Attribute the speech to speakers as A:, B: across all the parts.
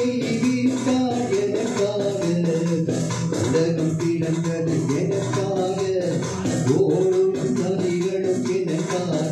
A: மடியை விரித்தார் எனக்காக. உலகம் பிறந்தது எனக்காக, ஓடும் நதிகளும் எனக்காக.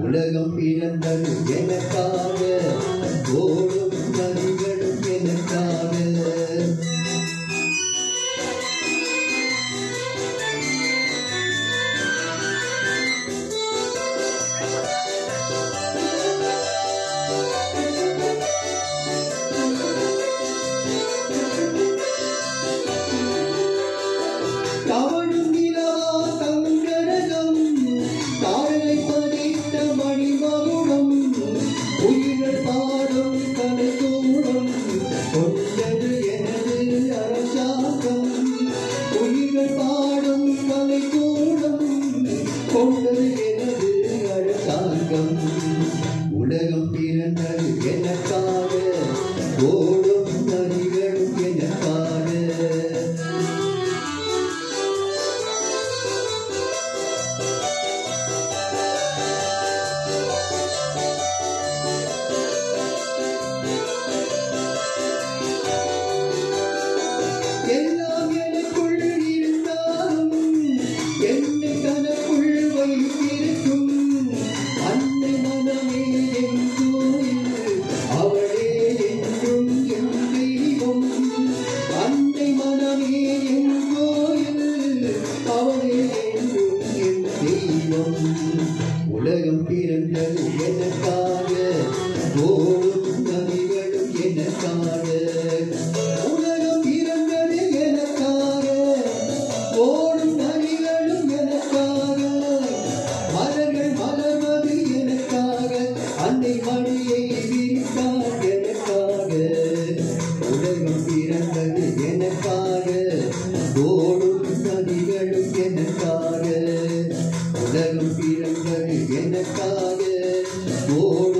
A: உலகம் பிறந்தது எனக்காக, ஓடும் நதிகளும் எனக்காக. தவழும் நிலவா தங்கரகம், தாழை பதித்த மணிமகுடம், உயிர்கள் பாடும் கலைக்கூடம், கொண்டது எனது அரசாங்கம். உயிர்கள் பாடும் கலைக்கூடம், கொண்டது எனது அரசாங்கம். உலகம் பிறந்தது எனக்காக, ஓடும் நதிகளும் எனக்காக. எல்லாம் எனக்குள் இருந்தாலும் என்னை தனக்குள் வைத்திருக்கும் அன்னை மனமே என் கோயில், அவளே என்றும் என் தெய்வம். அன்னை மனமே என் கோயில், அவளே என்றும் என் தெய்வம். உலகம் பிறந்தது எனக்காக, ஓடும் நதிகளும் எனக்காக. உலகம் பிறந்தது எனக்காக, ஓடும் நதிகளும் எனக்காக. மலர்கள் மலர்வது எனக்காக, அன்னை மடியை விரித்தார் எனக்காக. உலகம் பிறந்தது எனக்காக, ஓடும் நதிகளும் எனக்காக. உலகம் பிறந்தது எனக்காக, ஓடும்